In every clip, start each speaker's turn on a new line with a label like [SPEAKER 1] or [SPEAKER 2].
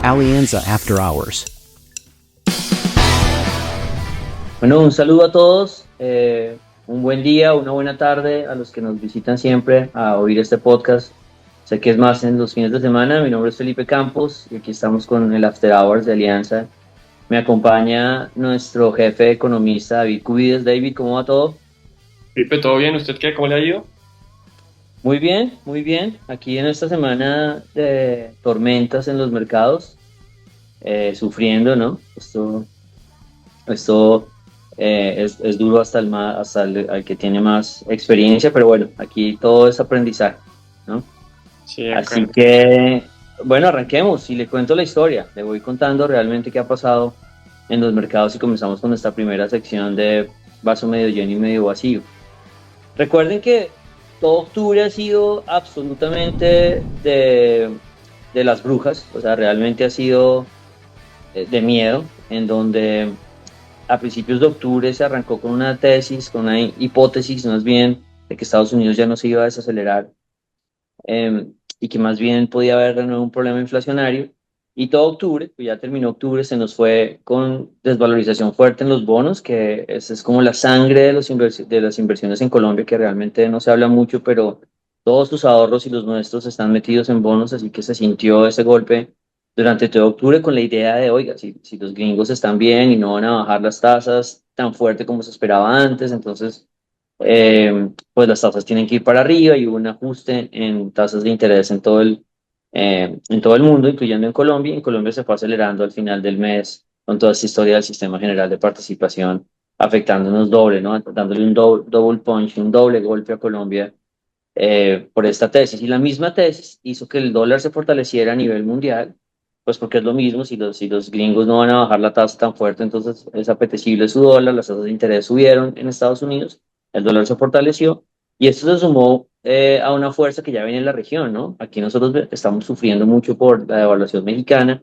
[SPEAKER 1] Alianza After Hours.
[SPEAKER 2] Bueno, un saludo a todos, un buen día, una buena tarde a los que nos visitan siempre a oír este podcast. Sé que es más en los fines de semana. Mi nombre es Felipe Campos y aquí estamos con el After Hours de Alianza. Me acompaña nuestro jefe economista David Cubides. David, ¿cómo va todo?
[SPEAKER 3] Felipe, ¿todo bien? ¿Usted qué? ¿Cómo le ha ido?
[SPEAKER 2] Muy bien, muy bien. Aquí en esta semana de tormentas en los mercados, sufriendo, ¿no? Esto es duro hasta al que tiene más experiencia, pero bueno, aquí todo es aprendizaje, ¿no?
[SPEAKER 3] Sí, de
[SPEAKER 2] Así
[SPEAKER 3] acuerdo.
[SPEAKER 2] que, bueno, arranquemos y le cuento la historia. Le voy contando realmente qué ha pasado en los mercados y comenzamos con esta primera sección de vaso medio lleno y medio vacío. Recuerden que todo octubre ha sido absolutamente de las brujas, o sea, realmente ha sido de miedo, en donde a principios de octubre se arrancó con una tesis, con una hipótesis más bien de que Estados Unidos ya no se iba a desacelerar, y que más bien podía haber de nuevo un problema inflacionario. Y todo octubre, pues ya terminó octubre, se nos fue con desvalorización fuerte en los bonos, que es como la sangre de, de las inversiones en Colombia, que realmente no se habla mucho, pero todos sus ahorros y los nuestros están metidos en bonos, así que se sintió ese golpe durante todo octubre con la idea de, oiga, si los gringos están bien y no van a bajar las tasas tan fuerte como se esperaba antes, entonces pues las tasas tienen que ir para arriba y hubo un ajuste en tasas de interés en todo el mundo, incluyendo en Colombia. Y en Colombia se fue acelerando al final del mes con toda esta historia del sistema general de participación, afectándonos doble, ¿no? Dándole un double punch, un doble golpe a Colombia por esta tesis. Y la misma tesis hizo que el dólar se fortaleciera a nivel mundial, pues porque es lo mismo, si los gringos no van a bajar la tasa tan fuerte, entonces es apetecible su dólar, las tasas de interés subieron en Estados Unidos, el dólar se fortaleció, y esto se sumó a una fuerza que ya viene en la región, ¿no? Aquí nosotros estamos sufriendo mucho por la devaluación mexicana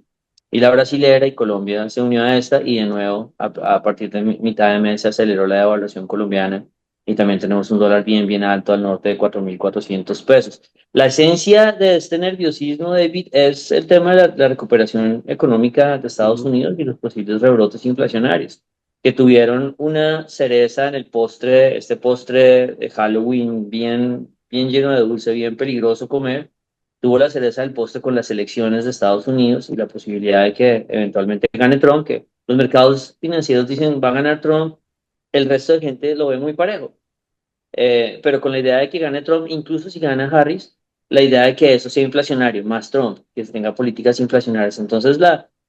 [SPEAKER 2] y la brasilera, y Colombia se unió a esta, y de nuevo, a partir de mitad de mes se aceleró la devaluación colombiana y también tenemos un dólar bien, bien alto al norte de 4.400 pesos. La esencia de este nerviosismo, David, es el tema de la recuperación económica de Estados
[SPEAKER 3] Ujú.
[SPEAKER 2] Unidos y los posibles rebrotes inflacionarios, que tuvieron una cereza en el postre, este postre de Halloween bien, bien lleno de dulce, bien peligroso comer. Tuvo la cereza del postre con las elecciones de Estados Unidos y la posibilidad de que eventualmente gane Trump, que los mercados financieros dicen va a ganar Trump, el resto de gente lo ve muy parejo. Pero con la idea de que gane Trump, incluso si gana Harris, la idea de que eso sea inflacionario, más Trump, que se tenga políticas inflacionarias. Entonces,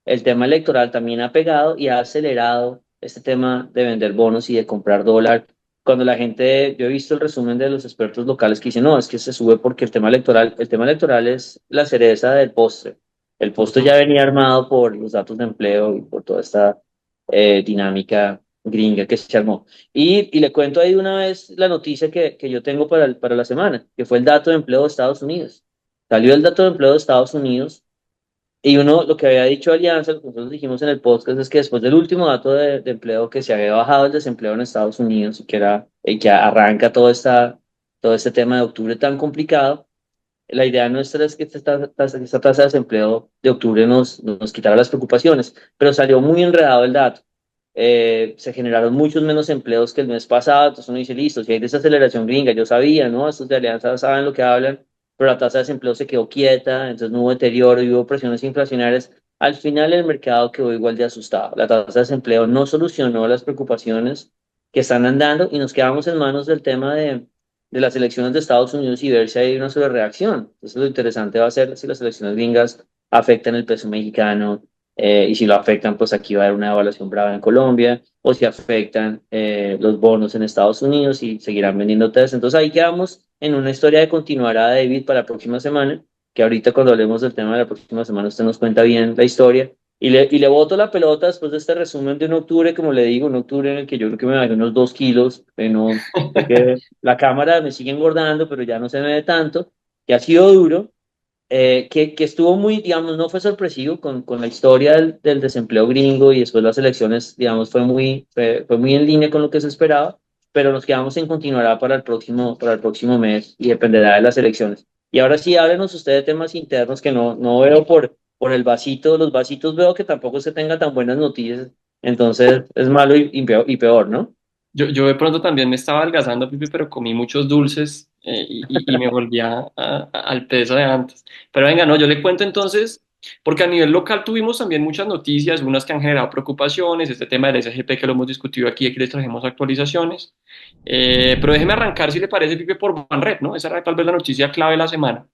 [SPEAKER 2] el tema electoral también ha pegado y ha acelerado este tema de vender bonos y de comprar dólar. Cuando la gente, yo he visto el resumen de los expertos locales que dicen, no, es que se sube porque el tema electoral es la cereza del postre. El postre
[SPEAKER 3] Ujú.
[SPEAKER 2] ya venía armado por los datos de empleo y por toda esta dinámica gringa que se armó. Y le cuento ahí de una vez la noticia que yo tengo para la semana, que fue el dato de empleo de Estados Unidos. Salió el dato de empleo de Estados Unidos y uno, lo que había dicho Alianza, lo que nosotros dijimos en el podcast, es que después del último dato de empleo, que se había bajado el desempleo en Estados Unidos y que era, y que arranca todo este tema de octubre tan complicado, la idea nuestra es que esta tasa de desempleo de octubre nos quitara las preocupaciones, pero salió muy enredado el dato. Se generaron muchos menos empleos que el mes pasado, entonces uno dice, listo, si hay desaceleración gringa, yo sabía, ¿no? Estos de Alianza saben lo que hablan, pero la tasa de desempleo se quedó quieta, entonces no hubo deterioro y hubo presiones inflacionarias. Al final el mercado quedó igual de asustado. La tasa de desempleo no solucionó las preocupaciones que están andando y nos quedamos en manos del tema de las elecciones de Estados Unidos y ver si hay una sobrereacción. Entonces lo interesante va a ser si las elecciones gringas afectan el peso mexicano, y si lo afectan, pues aquí va a haber una devaluación brava en Colombia, o si afectan los bonos en Estados Unidos y seguirán vendiendo test. Entonces ahí quedamos en una historia de continuará David para la próxima semana, que ahorita cuando hablemos del tema de la próxima semana usted nos cuenta bien la historia. Y le boto la pelota después de este resumen de un octubre, como le digo, un octubre en el que yo creo que me bajé unos 2 kilos, no, sé que la cámara me sigue engordando, pero ya no se me ve tanto, que ha sido duro, que estuvo muy, digamos, no fue sorpresivo con la historia del desempleo gringo y después las elecciones, digamos, fue muy en línea con lo que se esperaba, pero nos quedamos en continuará para el próximo mes y dependerá de las elecciones. Y ahora sí, háblenos usted de temas internos que no veo por el vasito, los vasitos veo que tampoco se tenga tan buenas noticias, entonces es malo y peor, ¿no?
[SPEAKER 3] Yo de pronto también me estaba adelgazando, Pipe, pero comí muchos dulces y me volví al peso de antes. Pero venga, no, yo le cuento entonces, porque a nivel local tuvimos también muchas noticias, unas que han generado preocupaciones, este tema del SGP que lo hemos discutido aquí, aquí les trajimos actualizaciones. Pero déjeme arrancar, si le parece, Pipe, por Banrep, ¿no? Esa era tal vez la noticia clave de la semana,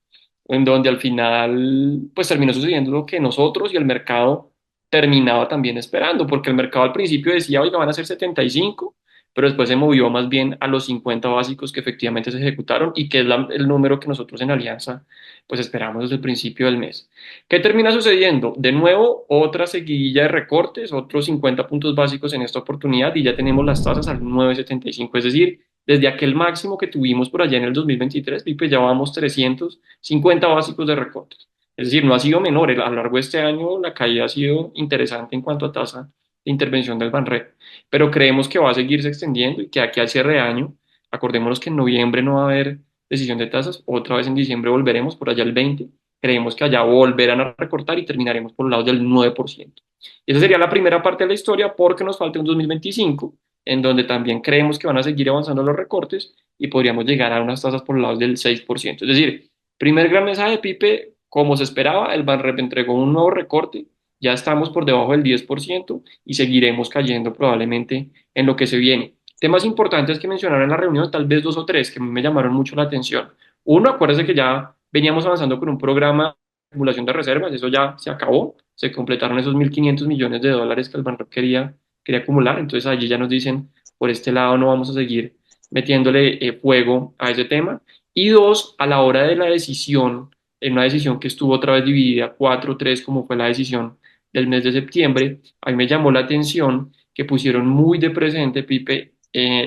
[SPEAKER 3] en donde al final, pues terminó sucediendo lo que nosotros y el mercado terminaba también esperando, porque el mercado al principio decía, oiga, van a ser 75, pero después se movió más bien a los 50 básicos que efectivamente se ejecutaron y que es el número que nosotros en Alianza pues esperamos desde el principio del mes. ¿Qué termina sucediendo? De nuevo, otra seguidilla de recortes, otros 50 puntos básicos en esta oportunidad y ya tenemos las tasas al 9,75, es decir, desde aquel máximo que tuvimos por allá en el 2023, pues ya vamos 350 básicos de recortes. Es decir, no ha sido menor, a lo largo de este año la caída ha sido interesante en cuanto a tasa de intervención del Banrep, pero creemos que va a seguirse extendiendo y que aquí al cierre de año, acordémonos que en noviembre no va a haber decisión de tasas, otra vez en diciembre volveremos por allá el 20, creemos que allá volverán a recortar y terminaremos por el lado del 9%. Esa sería la primera parte de la historia porque nos falta un 2025 en donde también creemos que van a seguir avanzando los recortes y podríamos llegar a unas tasas por el lado del 6%. Es decir, primer gran mensaje de Pipe, como se esperaba, el Banrep entregó un nuevo recorte, ya estamos por debajo del 10% y seguiremos cayendo probablemente en lo que se viene. Temas importantes que mencionaron en la reunión, tal vez dos o tres que me llamaron mucho la atención. Uno, acuérdense que ya veníamos avanzando con un programa de acumulación de reservas, eso ya se acabó, se completaron esos 1.500 millones de dólares que el Banrep quería acumular, entonces allí ya nos dicen, por este lado no vamos a seguir metiéndole fuego a ese tema. Y dos, a la hora de la decisión, en una decisión que estuvo otra vez dividida 4-3, como fue la decisión del mes de septiembre, a mí me llamó la atención que pusieron muy de presente, Pipe,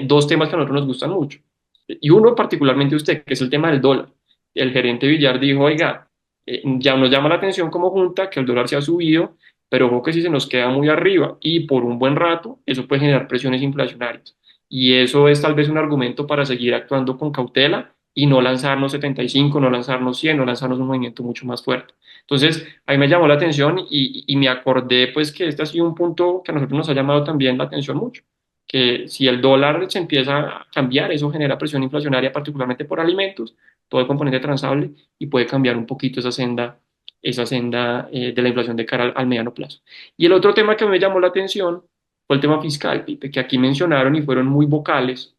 [SPEAKER 3] dos temas que a nosotros nos gustan mucho. Y uno particularmente usted, que es el tema del dólar. El gerente Villar dijo, oiga, ya nos llama la atención como junta que el dólar se ha subido, pero ojo que si se nos queda muy arriba y por un buen rato, eso puede generar presiones inflacionarias. Y eso es tal vez un argumento para seguir actuando con cautela y no lanzarnos 75, no lanzarnos 100, no lanzarnos un movimiento mucho más fuerte. Entonces, ahí me llamó la atención y me acordé pues que este ha sido un punto que a nosotros nos ha llamado también la atención mucho, que si el dólar se empieza a cambiar, eso genera presión inflacionaria particularmente por alimentos, todo el componente transable y puede cambiar un poquito esa senda de la inflación de cara al mediano plazo. Y el otro tema que me llamó la atención fue el tema fiscal, Pipe, que aquí mencionaron y fueron muy vocales,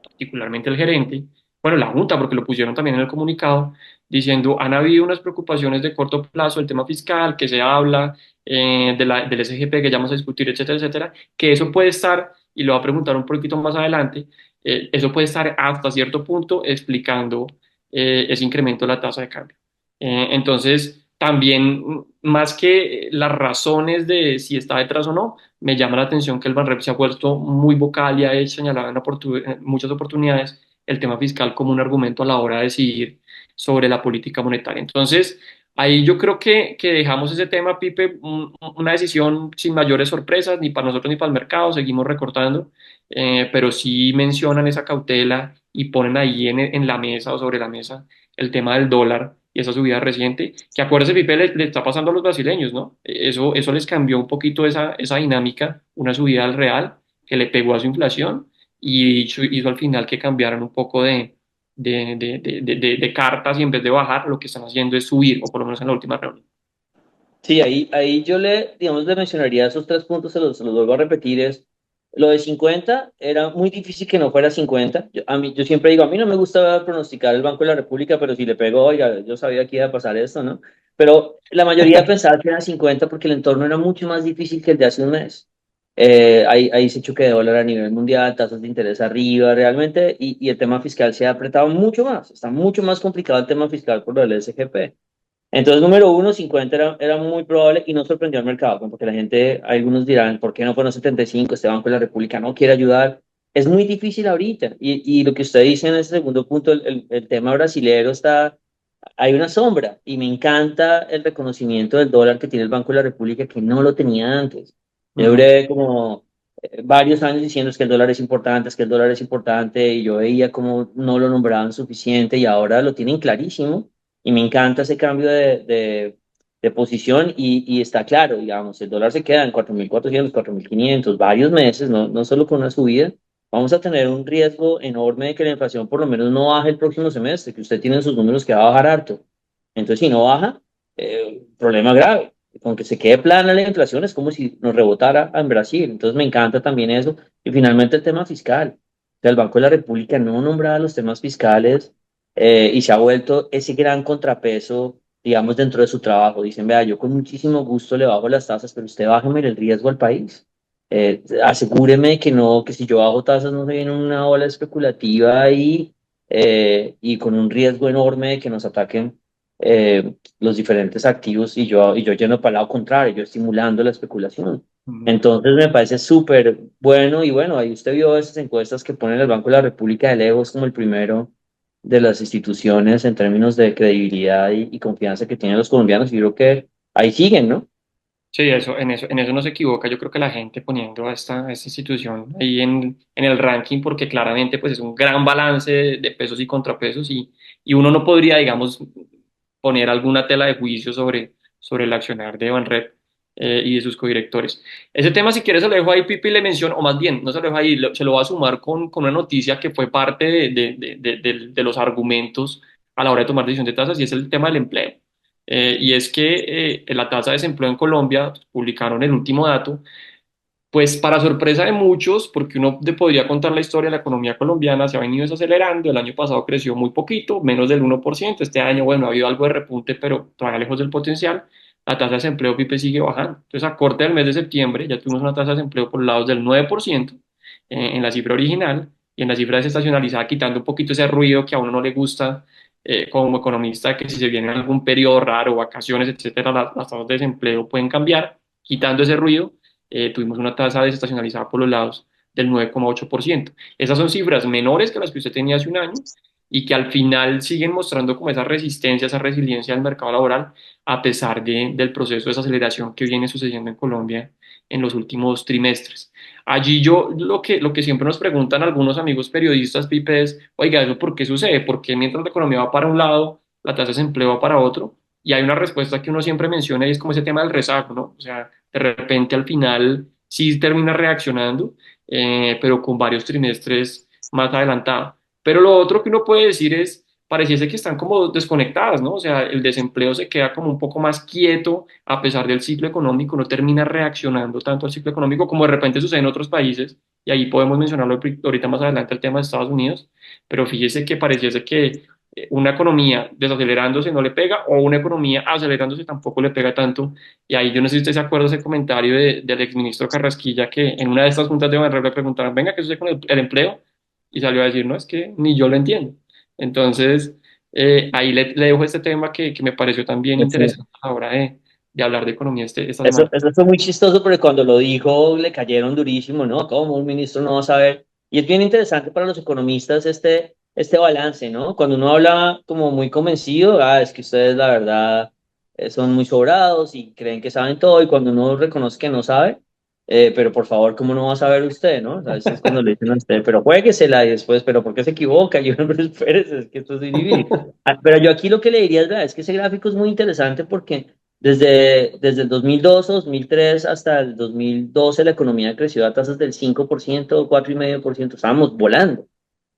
[SPEAKER 3] particularmente el gerente, bueno, la Junta, porque lo pusieron también en el comunicado, diciendo, han habido unas preocupaciones de corto plazo, el tema fiscal, que se habla del SGP, que ya vamos a discutir, etcétera, etcétera, que eso puede estar, y lo va a preguntar un poquito más adelante, eso puede estar hasta cierto punto explicando ese incremento de la tasa de cambio. Entonces, también, más que las razones de si está detrás o no, me llama la atención que el Banrep se ha puesto muy vocal y ha señalado en muchas oportunidades el tema fiscal como un argumento a la hora de decidir sobre la política monetaria. Entonces, ahí yo creo que dejamos ese tema, Pipe, una decisión sin mayores sorpresas, ni para nosotros ni para el mercado, seguimos recortando, pero sí mencionan esa cautela y ponen ahí en la mesa o sobre la mesa el tema del dólar y esa subida reciente, que acuérdese, Pipe, le está pasando a los brasileños, ¿no? Eso les cambió un poquito esa dinámica, una subida al real que le pegó a su inflación y hizo al final que cambiaran un poco de cartas y en vez de bajar, lo que están haciendo es subir, o por lo menos en la última reunión.
[SPEAKER 2] Sí, ahí yo digamos, le mencionaría esos tres puntos, se los vuelvo a repetir, es lo de 50, era muy difícil que no fuera 50. Yo siempre digo, a mí no me gusta pronosticar el Banco de la República, pero si le pego, oiga, yo sabía que iba a pasar esto, ¿no? Pero la mayoría pensaba que era 50 porque el entorno era mucho más difícil que el de hace un mes. Hay ese choque de dólar a nivel mundial, tasas de interés arriba, realmente, y el tema fiscal se ha apretado mucho más, está mucho más complicado el tema fiscal por lo del SGP. Entonces, número uno, 50 era muy probable y no sorprendió al mercado, como porque la gente, algunos dirán, ¿por qué no fueron 75? Este Banco de la República no quiere ayudar. Es muy difícil ahorita. Y lo que usted dice en ese segundo punto, el tema brasilero está, hay una sombra y me encanta el reconocimiento del dólar que tiene el Banco de la República que no lo tenía antes. Yo
[SPEAKER 3] Ujú.
[SPEAKER 2] duré como varios años diciendo es que el dólar es importante, es que el dólar es importante y yo veía como no lo nombraban suficiente y ahora lo tienen clarísimo y me encanta ese cambio de de posición y está claro, digamos, el dólar se queda en 4.400, 4.500 varios meses, no solo con una subida. Vamos a tener un riesgo enorme de que la inflación por lo menos no baje el próximo semestre, que usted tiene en sus números que va a bajar harto. Entonces, si no baja, problema grave. Con que se quede plana la inflación es como si nos rebotara en Brasil. Entonces, me encanta también eso. Y finalmente el tema fiscal. O sea, el Banco de la República no nombraba los temas fiscales y se ha vuelto ese gran contrapeso, digamos, dentro de su trabajo. Dicen, vea, yo con muchísimo gusto le bajo las tasas, pero usted bájeme el riesgo al país. Asegúreme que no, que si yo bajo tasas no se viene una ola especulativa y con un riesgo enorme de que nos ataquen los diferentes activos y yo yendo para el lado contrario, yo estimulando la especulación.
[SPEAKER 3] Ujú.
[SPEAKER 2] Entonces me parece súper bueno y bueno, ahí usted vio esas encuestas que pone el Banco de la República de lejos como el primero de las instituciones en términos de credibilidad y confianza que tienen los colombianos y creo que ahí siguen, ¿no?
[SPEAKER 3] Sí, en eso no se equivoca. Yo creo que la gente poniendo a esta institución ahí en el ranking, porque claramente pues es un gran balance de pesos y contrapesos y uno no podría, digamos, poner alguna tela de juicio sobre el accionar de Banrep y de sus codirectores. Ese tema, si quieres, se lo dejo ahí, Pipi, le menciono, o más bien, no se lo dejo ahí, se lo va a sumar con una noticia que fue parte de los argumentos a la hora de tomar decisión de tasas y es el tema del empleo. Y es que la tasa de desempleo en Colombia, publicaron el último dato, pues para sorpresa de muchos, porque uno podría contar la historia de la economía colombiana, se ha venido desacelerando, el año pasado creció muy poquito, menos del 1%, este año, bueno, ha habido algo de repunte, pero todavía lejos del potencial, la tasa de desempleo PIB sigue bajando. Entonces, a corte del mes de septiembre, ya tuvimos una tasa de desempleo por lados del 9% en la cifra original, y en la cifra desestacionalizada, quitando un poquito ese ruido que a uno no le gusta como economista, que si se viene algún periodo raro, vacaciones, etcétera, las tasas de desempleo pueden cambiar, quitando ese ruido tuvimos una tasa desestacionalizada por los lados del 9,8%. Esas son cifras menores que las que usted tenía hace un año y que al final siguen mostrando como esa resistencia, esa resiliencia del mercado laboral a pesar del proceso de desaceleración que viene sucediendo en Colombia en los últimos trimestres. Allí yo lo que siempre nos preguntan algunos amigos periodistas, Pipe, es, oiga, ¿eso por qué sucede? ¿Por qué mientras la economía va para un lado, la tasa de desempleo va para otro? Y hay una respuesta que uno siempre menciona y es como ese tema del rezago, ¿no? O sea, de repente al final sí termina reaccionando, pero con varios trimestres más adelantado. Pero lo otro que uno puede decir es, pareciese que están como desconectadas, ¿no? O sea, el desempleo se queda como un poco más quieto a pesar del ciclo económico, no termina reaccionando tanto al ciclo económico como de repente sucede en otros países, y ahí podemos mencionarlo ahorita más adelante el tema de Estados Unidos, pero fíjese que pareciese que una economía desacelerándose no le pega o una economía acelerándose tampoco le pega tanto. Y ahí yo no sé si usted se acuerda ese comentario del exministro Carrasquilla que en una de estas juntas de Banrep le preguntaron, venga, ¿qué sucede con el empleo? Y salió a decir, no, es que ni yo lo entiendo. Entonces, ahí le dejo este tema que me pareció también interesante a la hora de hablar de economía esta
[SPEAKER 2] Eso,
[SPEAKER 3] semana.
[SPEAKER 2] eso fue muy chistoso porque cuando lo dijo le cayeron durísimo, ¿no? ¿Cómo un ministro no va a saber? Y es bien interesante para los economistas este balance, ¿no? Cuando uno habla como muy convencido, es que ustedes la verdad son muy sobrados y creen que saben todo, y cuando uno reconoce que no sabe, pero por favor, ¿cómo no va a saber usted, no? A veces cuando le dicen a usted, pero juéguesela y después, pero ¿por qué se equivoca? Y uno, pero espérese, es que esto es muy difícil. Pero yo aquí lo que le diría es que ese gráfico es muy interesante porque desde el 2002 o 2003 hasta el 2012 la economía creció a tasas del 5%, 4,5%, estábamos volando.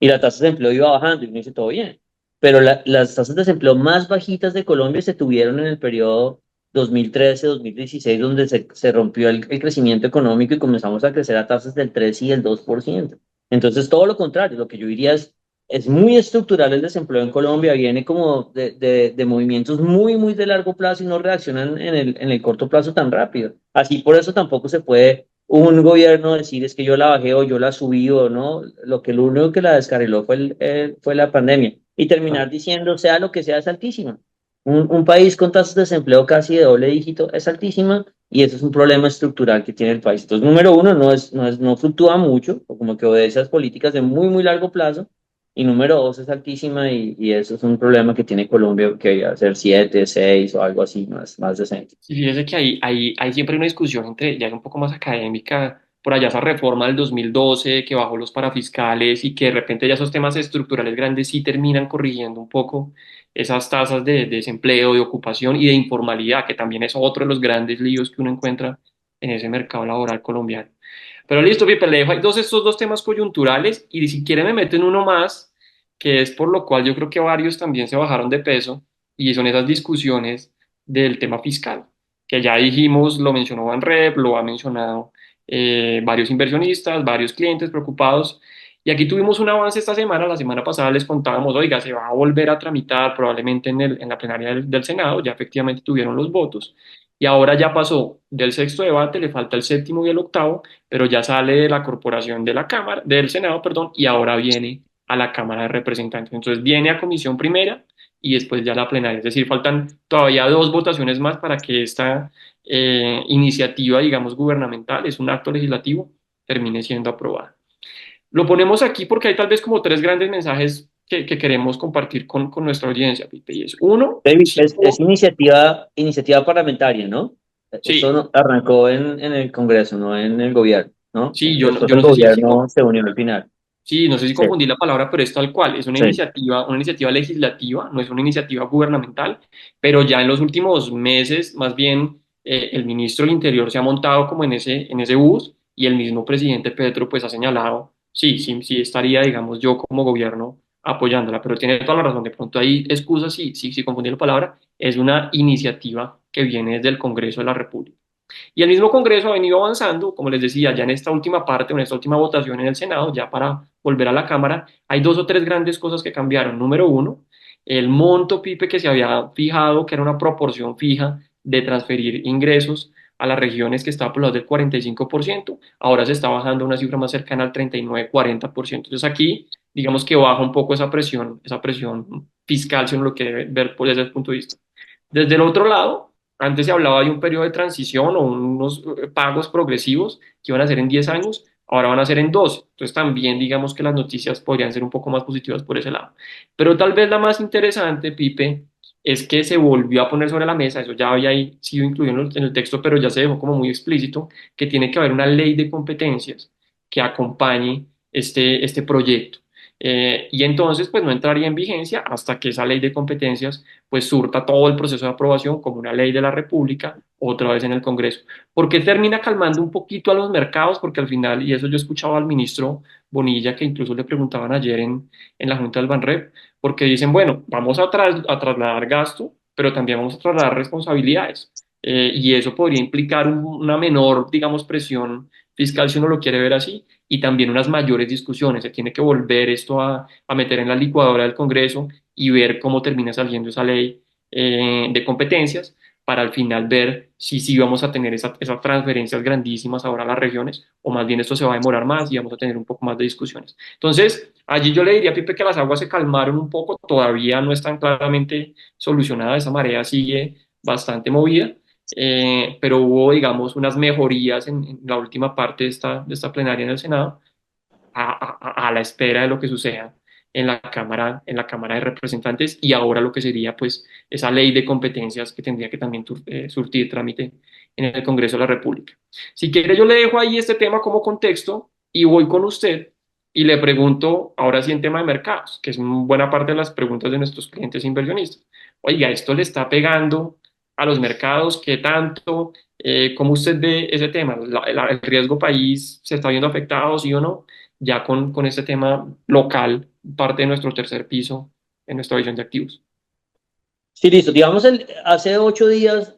[SPEAKER 2] Y la tasa de empleo iba bajando y uno dice todo bien. Pero las tasas de desempleo más bajitas de Colombia se tuvieron en el periodo 2013-2016, donde se rompió el crecimiento económico y comenzamos a crecer a tasas del 3 y el 2%. Entonces, todo lo contrario, lo que yo diría es muy estructural el desempleo en Colombia, viene como de movimientos muy, muy de largo plazo y no reaccionan en el corto plazo tan rápido. Así por eso tampoco se puede un gobierno decir es que yo la bajé o yo la subí o no. Lo único que la descarriló fue la pandemia. Y terminar diciendo, sea lo que sea, es altísima. Un país con tasas de desempleo casi de doble dígito es altísima y eso es un problema estructural que tiene el país. Entonces, número uno, no fluctúa mucho, o como que obedece a esas políticas de muy, muy largo plazo. Y número dos es altísima y eso es un problema que tiene Colombia, que debería ser 7, 6 o algo así más decente.
[SPEAKER 3] Sí, fíjese que hay siempre una discusión entre, ya es un poco más académica, por allá esa reforma del 2012 que bajó los parafiscales y que de repente ya esos temas estructurales grandes sí terminan corrigiendo un poco esas tasas de desempleo, de ocupación y de informalidad, que también es otro de los grandes líos que uno encuentra en ese mercado laboral colombiano. Pero listo, Pipe, le dejo ahí estos dos temas coyunturales y si quiere me meto en uno más, que es por lo cual yo creo que varios también se bajaron de peso y son esas discusiones del tema fiscal, que ya dijimos, lo mencionó Banrep, lo ha mencionado varios inversionistas, varios clientes preocupados. Y aquí tuvimos un avance esta semana, la semana pasada les contábamos, oiga, se va a volver a tramitar probablemente en la plenaria del Senado, ya efectivamente tuvieron los votos, y ahora ya pasó del sexto debate, le falta el séptimo y el octavo, pero ya sale de la corporación de la Cámara, del Senado, perdón, y ahora viene a la Cámara de Representantes. Entonces viene a comisión primera y después ya la plenaria. Es decir, faltan todavía dos votaciones más para que esta iniciativa, digamos, gubernamental, es un acto legislativo, termine siendo aprobada. Lo ponemos aquí porque hay tal vez como tres grandes mensajes que queremos compartir con nuestra audiencia, Pipe, y es uno,
[SPEAKER 2] David,
[SPEAKER 3] sí,
[SPEAKER 2] es iniciativa parlamentaria, ¿no? Esto
[SPEAKER 3] sí,
[SPEAKER 2] arrancó en el Congreso, no en el gobierno, ¿no?
[SPEAKER 3] sí,
[SPEAKER 2] Después
[SPEAKER 3] yo
[SPEAKER 2] el
[SPEAKER 3] no sé
[SPEAKER 2] gobierno se unió al final.
[SPEAKER 3] sí, no sé si
[SPEAKER 2] Sí,
[SPEAKER 3] confundí la palabra, pero es tal cual, es
[SPEAKER 2] sí.
[SPEAKER 3] una iniciativa legislativa, no es una iniciativa gubernamental, pero ya en los últimos meses, más bien, el ministro del Interior se ha montado como en ese bus y el mismo presidente Petro pues ha señalado, sí, sí, sí estaría, digamos, yo como gobierno apoyándola, pero tiene toda la razón, de pronto hay excusas, sí, sí, sí confundí la palabra, es una iniciativa que viene desde el Congreso de la República. Y el mismo Congreso ha venido avanzando, como les decía, ya en esta última parte, en esta última votación en el Senado, ya para volver a la Cámara, hay dos o tres grandes cosas que cambiaron. Número uno, el monto PIPE que se había fijado, que era una proporción fija de transferir ingresos a las regiones que estaba por los del 45%, ahora se está bajando a una cifra más cercana al 39-40%. Entonces aquí, digamos que baja un poco esa presión fiscal, si uno lo quiere ver por ese punto de vista. Desde el otro lado, antes se hablaba de un periodo de transición o unos pagos progresivos que iban a ser en 10 años, ahora van a ser en 12. Entonces también digamos que las noticias podrían ser un poco más positivas por ese lado. Pero tal vez la más interesante, Pipe, es que se volvió a poner sobre la mesa, eso ya había sido incluido en el texto, pero ya se dejó como muy explícito, que tiene que haber una ley de competencias que acompañe este proyecto. Y entonces, pues no entraría en vigencia hasta que esa ley de competencias pues surta todo el proceso de aprobación como una ley de la República, otra vez en el Congreso. ¿Por qué termina calmando un poquito a los mercados? Porque al final, y eso yo escuchaba al ministro Bonilla, que incluso le preguntaban ayer en la Junta del Banrep, porque dicen, bueno, vamos a trasladar gasto, pero también vamos a trasladar responsabilidades. Y eso podría implicar una menor, digamos, presión fiscal si uno lo quiere ver así, y también unas mayores discusiones. Se tiene que volver esto a meter en la licuadora del Congreso y ver cómo termina saliendo esa ley de competencias para al final ver si sí vamos a tener esas transferencias grandísimas ahora a las regiones o más bien esto se va a demorar más y vamos a tener un poco más de discusiones. Entonces, allí yo le diría a Pipe que las aguas se calmaron un poco, todavía no están claramente solucionadas, esa marea sigue bastante movida, pero hubo, digamos, unas mejorías en la última parte de esta plenaria en el Senado a la espera de lo que suceda en la Cámara de Representantes y ahora lo que sería pues esa ley de competencias que tendría que también surtir trámite en el Congreso de la República. Si quiere yo le dejo ahí este tema como contexto y voy con usted y le pregunto ahora sí en tema de mercados, que es buena parte de las preguntas de nuestros clientes inversionistas. Oiga, ¿esto le está pegando a los mercados? ¿Qué tanto? ¿Cómo usted ve ese tema? ¿El riesgo país se está viendo afectado, sí o no? Ya con este tema local, parte de nuestro tercer piso en nuestra visión de activos.
[SPEAKER 2] Sí, listo. Digamos, hace 8 días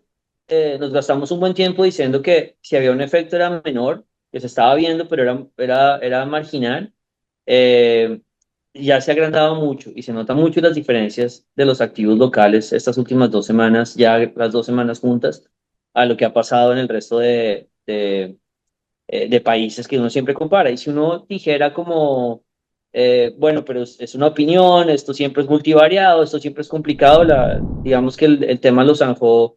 [SPEAKER 2] nos gastamos un buen tiempo diciendo que si había un efecto era menor, que se estaba viendo, pero era marginal. Eh, ya se ha agrandado mucho y se notan mucho las diferencias de los activos locales estas últimas 2 semanas, ya las 2 semanas juntas, a lo que ha pasado en el resto de países que uno siempre compara. Y si uno dijera como, bueno, pero es una opinión, esto siempre es multivariado, esto siempre es complicado, digamos que el tema lo zanjó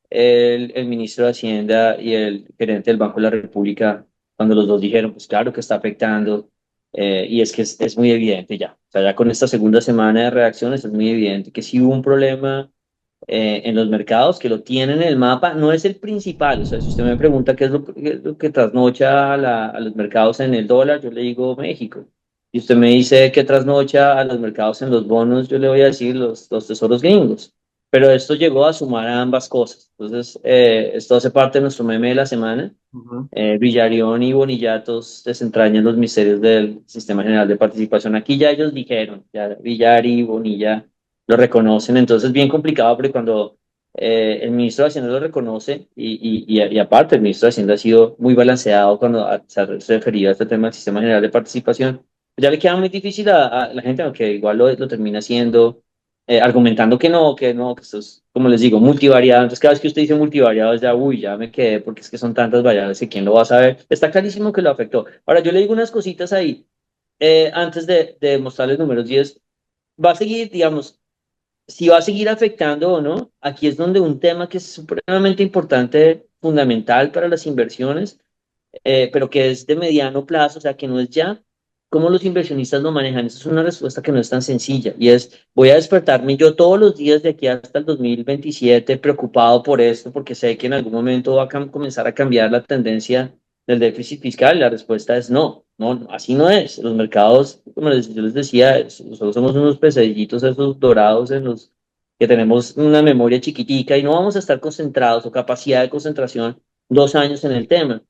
[SPEAKER 2] el ministro de Hacienda y el gerente del Banco de la República cuando los dos dijeron, pues claro que está afectando. Y es que es muy evidente ya. O sea, ya con esta segunda semana de reacciones es muy evidente que sí hubo un problema en los mercados, que lo tienen en el mapa, no es el principal. O sea, si usted me pregunta qué es lo que trasnocha a los mercados en el dólar, yo le digo México. y usted me dice que trasnocha a los mercados en los bonos, yo le voy a decir los tesoros gringos. Pero esto llegó a sumar a ambas cosas. Entonces, esto hace parte de nuestro meme de la semana.
[SPEAKER 3] Ujú.
[SPEAKER 2] Villarión y Bonillatos desentrañan los misterios del Sistema General de Participación. Aquí ya ellos dijeron, ya Villar y Bonilla lo reconocen, entonces bien complicado porque cuando el ministro de Hacienda lo reconoce y aparte el ministro de Hacienda ha sido muy balanceado cuando se ha referido a este tema del Sistema General de Participación, pues ya le queda muy difícil a la gente, aunque igual lo termina haciendo argumentando que no, que esto es, como les digo, multivariado. Entonces, cada vez que usted dice multivariado, ya, uy, ya me quedé, porque es que son tantas variables que quién lo va a saber. Está clarísimo que lo afectó. Ahora, yo le digo unas cositas ahí, antes de mostrarles números, y es, va a seguir, digamos, si va a seguir afectando o no, aquí es donde un tema que es supremamente importante, fundamental para las inversiones, pero que es de mediano plazo, o sea, que no es ya. ¿Cómo los inversionistas lo manejan? Esa es una respuesta que no es tan sencilla y es, voy a despertarme yo todos los días de aquí hasta el 2027 preocupado por esto porque sé que en algún momento va a comenzar a cambiar la tendencia del déficit fiscal. La respuesta es no, no, así no es. Los mercados, como yo les decía, nosotros somos unos pecellitos esos dorados en los que tenemos una memoria chiquitica y no vamos a estar concentrados o capacidad de concentración 2 años en el tema,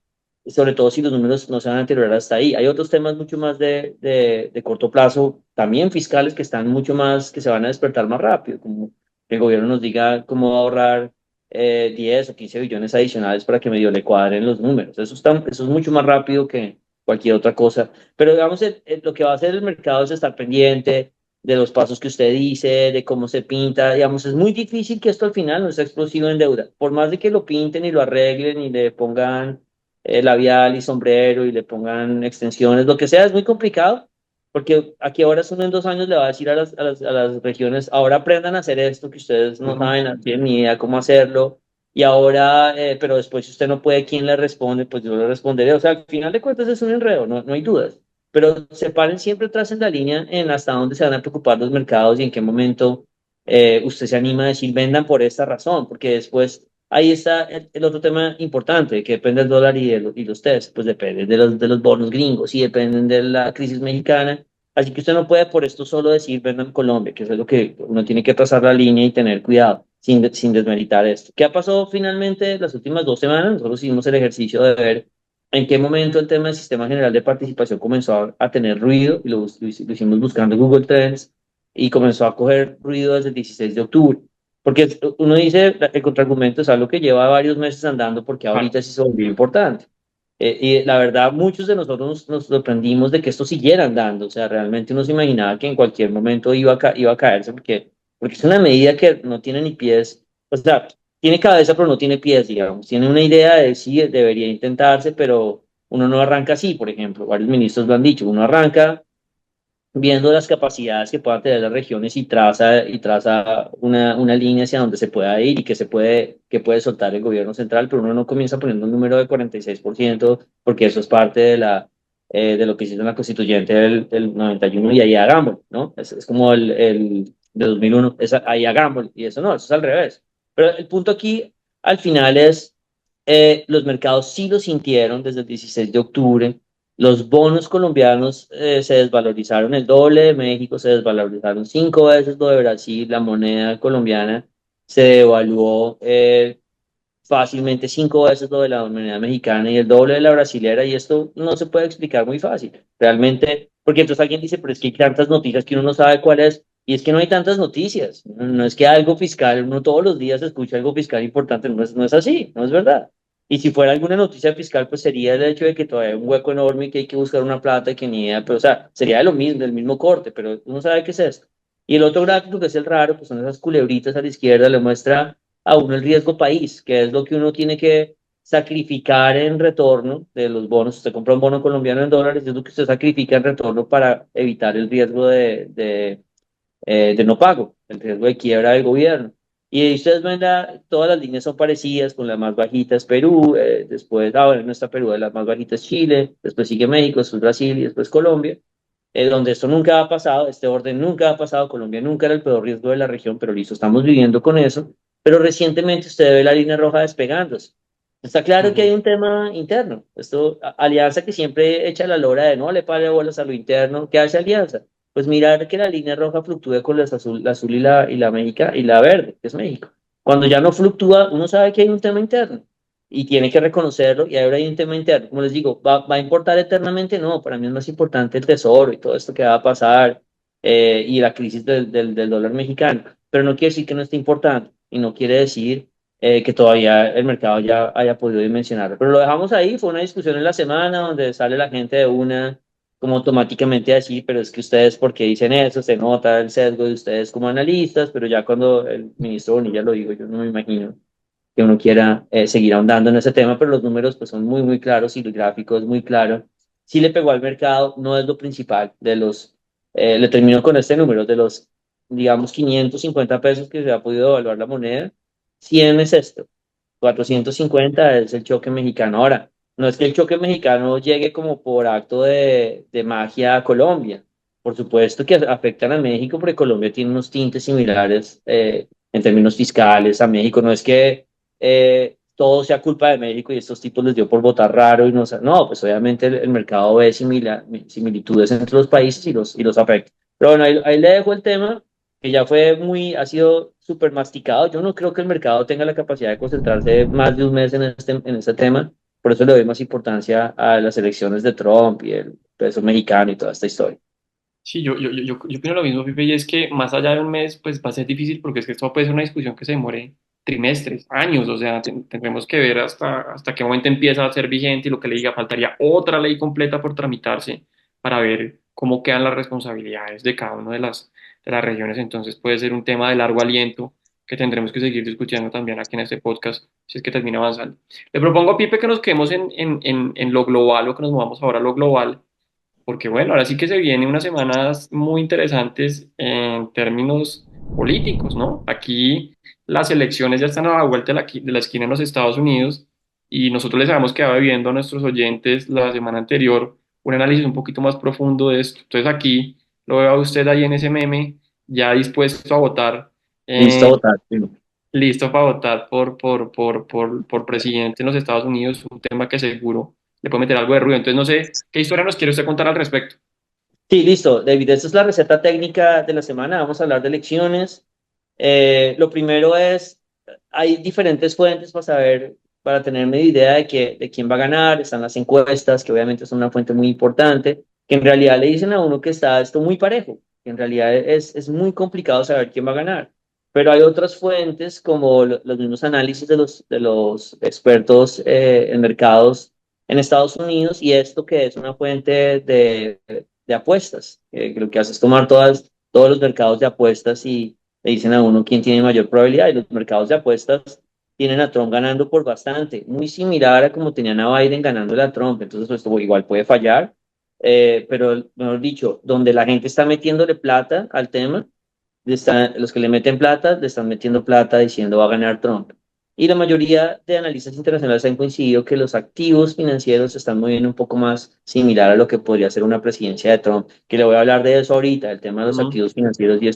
[SPEAKER 2] sobre todo si los números no se van a deteriorar hasta ahí. Hay otros temas mucho más de corto plazo, también fiscales, que están mucho más, que se van a despertar más rápido, como que el gobierno nos diga cómo va a ahorrar 10 o 15 billones adicionales para que medio le cuadren los números. Eso es mucho más rápido que cualquier otra cosa. Pero digamos, lo que va a hacer el mercado es estar pendiente de los pasos que usted dice, de cómo se pinta, digamos, es muy difícil que esto al final no sea explosivo en deuda. Por más de que lo pinten y lo arreglen y le pongan labial y sombrero y le pongan extensiones, lo que sea, es muy complicado, porque aquí ahora uno en 2 años le va a decir a las regiones, ahora aprendan a hacer esto que ustedes no
[SPEAKER 3] Ujú.
[SPEAKER 2] saben, no tienen ni idea cómo hacerlo, y ahora, pero después si usted no puede, ¿quién le responde? Pues yo le responderé. O sea, al final de cuentas es un enredo, no hay dudas, pero separen siempre atrás en la línea en hasta dónde se van a preocupar los mercados y en qué momento usted se anima a decir vendan por esta razón, porque después ahí está el otro tema importante, que depende del dólar y los test, pues depende de los bonos gringos y dependen de la crisis mexicana. Así que usted no puede por esto solo decir vendan Colombia, que eso es lo que uno tiene que trazar la línea y tener cuidado sin desmeritar esto. ¿Qué ha pasado finalmente las últimas 2 semanas? Nosotros hicimos el ejercicio de ver en qué momento el tema del Sistema General de Participación comenzó a tener ruido, y lo hicimos buscando Google Trends, y comenzó a coger ruido desde el 16 de octubre. Porque uno dice, el contraargumento es algo que lleva varios meses andando porque
[SPEAKER 3] Ah,
[SPEAKER 2] ahorita sí se volvió importante. Y la verdad, muchos de nosotros nos sorprendimos de que esto siguiera andando. O sea, realmente uno se imaginaba que en cualquier momento iba a caerse porque es una medida que no tiene ni pies. O sea, tiene cabeza pero no tiene pies, digamos. Tiene una idea de sí, debería intentarse, pero uno no arranca así, por ejemplo. Varios ministros lo han dicho. Uno arranca viendo las capacidades que puedan tener las regiones y traza una línea hacia donde se pueda ir y que puede soltar el gobierno central, pero uno no comienza poniendo un número de 46% porque eso es parte de lo que hicieron la constituyente del 91 y ahí hagámoslo, ¿no? Es como el de 2001, ahí hagámoslo, y eso no, eso es al revés. Pero el punto aquí, al final, es los mercados sí lo sintieron desde el 16 de octubre. Los bonos colombianos se desvalorizaron el doble de México, se desvalorizaron 5 veces lo de Brasil, la moneda colombiana se devaluó fácilmente 5 veces lo de la moneda mexicana y el doble de la brasilera, y esto no se puede explicar muy fácil, realmente, porque entonces alguien dice, pero es que hay tantas noticias que uno no sabe cuál es, y es que no hay tantas noticias, no es que algo fiscal, uno todos los días escucha algo fiscal importante, no es así, no es verdad. Y si fuera alguna noticia fiscal, pues sería el hecho de que todavía hay un hueco enorme y que hay que buscar una plata y que ni idea, pero o sea, sería de lo mismo, del mismo corte, pero uno sabe qué es esto. Y el otro gráfico, que es el raro, pues son esas culebritas a la izquierda, le muestra a uno el riesgo país, que es lo que uno tiene que sacrificar en retorno de los bonos. Usted compra un bono colombiano en dólares, es lo que usted sacrifica en retorno para evitar el riesgo de no pago, el riesgo de quiebra del gobierno. Y ahí ustedes ven, todas las líneas son parecidas, con la más bajita es Perú, después, bueno, no está Perú, de las más bajitas es Chile, después sigue México, después Brasil y después Colombia, donde esto nunca ha pasado, este orden nunca ha pasado, Colombia nunca era el peor riesgo de la región, pero listo, estamos viviendo con eso, pero recientemente usted ve la línea roja despegándose. Está claro que hay
[SPEAKER 3] Ujú.
[SPEAKER 2] un tema interno. Esto, Alianza que siempre echa la lora de no le pare bolas a lo interno. ¿Qué hace Alianza? Pues mirar que la línea roja fluctúe con la azul y la verde, que es México. Cuando ya no fluctúa, uno sabe que hay un tema interno y tiene que reconocerlo y ahora hay un tema interno. Como les digo, ¿va a importar eternamente? No, para mí es más importante el tesoro y todo esto que va a pasar y la crisis del dólar mexicano. Pero no quiere decir que no esté importando y no quiere decir que todavía el mercado ya haya podido dimensionarlo. Pero lo dejamos ahí, fue una discusión en la semana donde sale la gente de una como automáticamente a decir, pero es que ustedes, ¿por qué dicen eso? Se nota el sesgo de ustedes como analistas, pero ya cuando el ministro Bonilla lo dijo, yo no me imagino que uno quiera seguir ahondando en ese tema, pero los números pues son muy, muy claros y el gráfico es muy claro. Sí le pegó al mercado, no es lo principal de los, le termino con este número, de los, digamos, 550 pesos que se ha podido evaluar la moneda, 100 es esto, 450 es el choque mexicano. Ahora, no es que el choque mexicano llegue como por acto de magia a Colombia. Por supuesto que afectan a México porque Colombia tiene unos tintes similares en términos fiscales a México. No es que todo sea culpa de México y estos tipos les dio por votar raro y no, no, pues obviamente el mercado ve similitudes entre los países y los afecta. Pero bueno, ahí le dejo el tema que ya fue ha sido súper masticado. Yo no creo que el mercado tenga la capacidad de concentrarse más de un mes en este tema, por eso le doy más importancia a las elecciones de Trump y el peso mexicano y toda esta historia.
[SPEAKER 3] Sí, yo opino lo mismo, Pipe, y es que más allá de un mes, pues va a ser difícil porque es que esto puede ser una discusión que se demore trimestres, años, o sea, tendremos que ver hasta qué momento empieza a ser vigente y lo que le diga, faltaría otra ley completa por tramitarse para ver cómo quedan las responsabilidades de cada una de las regiones, entonces puede ser un tema de largo aliento que tendremos que seguir discutiendo también aquí en este podcast, si es que termina avanzando. Le propongo a Pipe que nos quedemos en lo global o que nos movamos ahora a lo global porque bueno, ahora sí que se vienen unas semanas muy interesantes en términos políticos, ¿no? Aquí las elecciones ya están a la vuelta de la esquina en los Estados Unidos y nosotros les habíamos quedado viendo a nuestros oyentes la semana anterior un análisis un poquito más profundo de esto. Entonces aquí lo veo a usted ahí en ese meme, ya dispuesto a votar,
[SPEAKER 2] Listo a
[SPEAKER 3] eh,
[SPEAKER 2] votar. Sí.
[SPEAKER 3] listo para votar por presidente en los Estados Unidos, un tema que seguro le puede meter algo de ruido. Entonces no sé qué historia nos quiere usted contar al respecto.
[SPEAKER 2] Sí, listo, David. Esta es la receta técnica de la semana. Vamos a hablar de elecciones. Lo primero es, hay diferentes fuentes para saber, para tener una idea de quién va a ganar. Están las encuestas, que obviamente son una fuente muy importante, que en realidad le dicen a uno que está esto muy parejo, que en realidad es muy complicado saber quién va a ganar. Pero hay otras fuentes, como los mismos análisis de los expertos en mercados en Estados Unidos, y esto que es una fuente de apuestas, que lo que hace es tomar todos los mercados de apuestas y le dicen a uno quién tiene mayor probabilidad y los mercados de apuestas tienen a Trump ganando por bastante, muy similar a como tenían a Biden ganándole a Trump, entonces pues, esto igual puede fallar, pero mejor dicho, donde la gente está metiéndole plata al tema, los que le meten plata, le están metiendo plata diciendo va a ganar Trump. Y la mayoría de analistas internacionales han coincidido que los activos financieros se están moviendo un poco más similar a lo que podría ser una presidencia de Trump, que le voy a hablar de eso ahorita, el tema de los
[SPEAKER 3] Ujú.
[SPEAKER 2] activos financieros y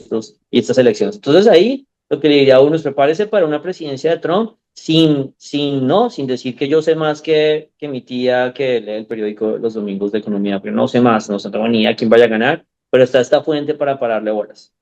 [SPEAKER 2] estas elecciones. Entonces ahí lo que le diría a uno es prepárese para una presidencia de Trump sin decir que yo sé más que mi tía que lee el periódico los domingos de economía, pero no sé más, no tengo ni idea quién vaya a ganar, pero está esta fuente para pararle bolas.